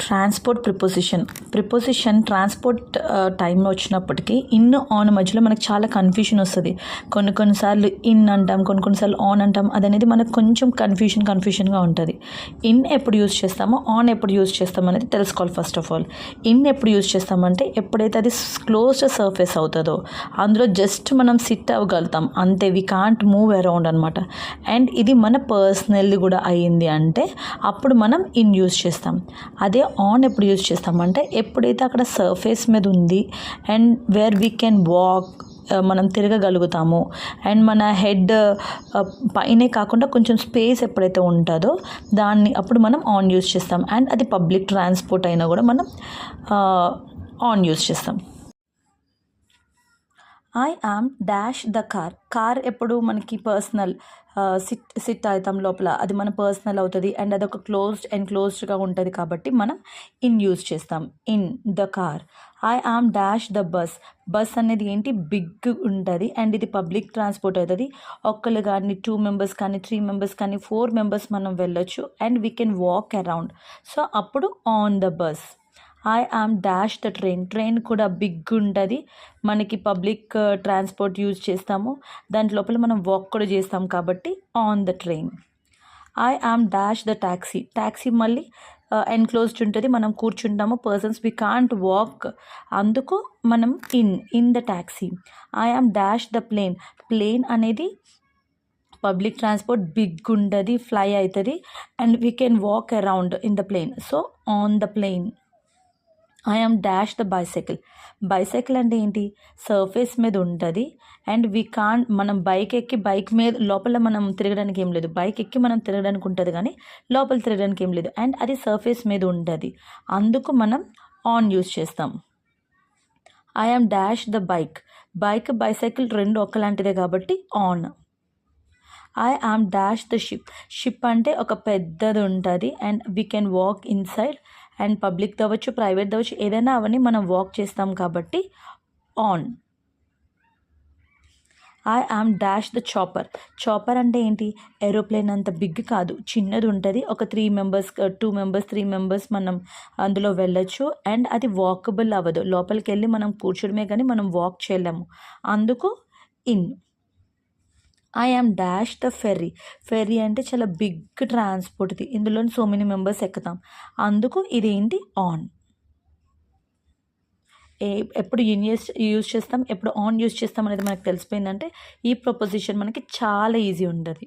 Transport preposition transport టైంలో వచ్చినప్పటికీ in on మధ్యలో మనకు చాలా కన్ఫ్యూషన్ వస్తుంది. కొన్నిసార్లు ఇన్ అంటాం, కొన్నిసార్లు ఆన్ అంటాం. అదనేది మనకు కొంచెం కన్ఫ్యూషన్గా ఉంటుంది. ఇన్ ఎప్పుడు యూజ్ చేస్తామో ఆన్ ఎప్పుడు యూజ్ చేస్తాం అనేది తెలుసుకోవాలి. ఫస్ట్ ఆఫ్ ఆల్ ఇన్ ఎప్పుడు యూజ్ చేస్తామంటే ఎప్పుడైతే అది క్లోజ్డ్ సర్ఫేస్ అవుతుందో అందులో జస్ట్ మనం సిట్ అవ్వగలుగుతాం అంతే. వి కాంట్ మూవ్ అరౌండ్ అనమాట. అండ్ ఇది మన పర్సనల్లీ కూడా అయ్యింది అంటే అప్పుడు మనం ఇన్ యూజ్ చేస్తాం. అదే ఆన్ ఎప్పుడు యూజ్ చేస్తామంటే ఎప్పుడైతే అక్కడ సర్ఫేస్ మీద ఉంది and where we can walk, మనం తిరగగలుగుతాము అండ్ మన హెడ్ పైనే కాకుండా కొంచెం స్పేస్ ఎప్పుడైతే ఉంటుందో దాన్ని అప్పుడు మనం ఆన్ యూజ్ చేస్తాం. అండ్ అది పబ్లిక్ ట్రాన్స్పోర్ట్ అయినా కూడా మనం ఆన్ యూజ్ చేస్తాం. I am dash the car ఎప్పుడు మనకి పర్సనల్ సిట్ అవుతాం లోపల, అది మన పర్సనల్ అవుతుంది అండ్ అదొక క్లోజ్డ్గా ఉంటుంది కాబట్టి మనం ఇన్ యూజ్ చేస్తాం. In the car. I am dash the bus అనేది ఏంటి, బిగ్ ఉంటుంది అండ్ ఇది పబ్లిక్ ట్రాన్స్పోర్ట్ అవుతుంది. ఒక్కరు కానీ 2 మెంబర్స్ కానీ 3 మెంబర్స్ కానీ 4 మెంబర్స్ మనం వెళ్ళొచ్చు and we can walk around. So అప్పుడు on the bus. I am dash the train కూడా బిగ్ ఉంటుంది, మనకి పబ్లిక్ ట్రాన్స్పోర్ట్ యూజ్ చేస్తాము, దాంట్ లోపల మనం వాక్ కూడా చేస్తాం కాబట్టి on the train. I am dash the taxi మళ్ళీ ఎన్క్లోజ్డ్ ఉంటుంది, మనం కూర్చుంటాము, పర్సన్స్ వి కాంట్ వాక్, అందుకు మనం in the taxi. I am dash the plane అనేది పబ్లిక్ ట్రాన్స్పోర్ట్, బిగ్ ఉంటుంది, ఫ్లై అవుతుంది and we can walk around in the plane. So on the plane. I am dash the bicycle అంటే ఏంటి, surface మీద ఉంటుంది and మనం bike మీద లోపల మనం తిరగడానికి ఏం లేదు, బైక్ ఎక్కి మనం తిరగడానికి ఉంటుంది కానీ లోపల తిరగడానికి ఏం లేదు అండ్ అది సర్ఫేస్ మీద ఉంటుంది, అందుకు మనం ఆన్ యూజ్ చేస్తాం. I am dash the bicycle రెండు ఒకలాంటిదే కాబట్టి on. I am dash the ship అంటే ఒక పెద్దది ఉంటుంది and we can walk inside and public అవ్వచ్చు, ప్రైవేట్ అవ్వచ్చు, ఏదైనా అవన్నీ మనం వాక్ చేస్తాం కాబట్టి on. I am dash the chopper అంటే ఏంటి, ఏరోప్లేన్ అంత బిగ్ కాదు, చిన్నది ఉంటుంది, ఒక 2 మెంబర్స్ 3 మెంబర్స్ మనం అందులో వెళ్ళొచ్చు అండ్ అది వాకబుల్ అవ్వదు, లోపలికి వెళ్ళి మనం కూర్చోడమే కానీ మనం వాక్ చేయలేము, అందుకు in. I am dash the ferry అంటే చాలా బిగ్ ట్రాన్స్పోర్ట్ ఇది, ఇందులో సో మెనీ మెంబర్స్ ఎక్కుతాం, అందుకు ఇదేంటి ఆన్. ఎప్పుడు ఇన్ యూజ్ చేస్తాం, ఎప్పుడు ఆన్ యూజ్ చేస్తాం అనేది మనకు తెలిసిపోయిందంటే ఈ ప్రపోజిషన్ మనకి చాలా ఈజీ ఉంటుంది.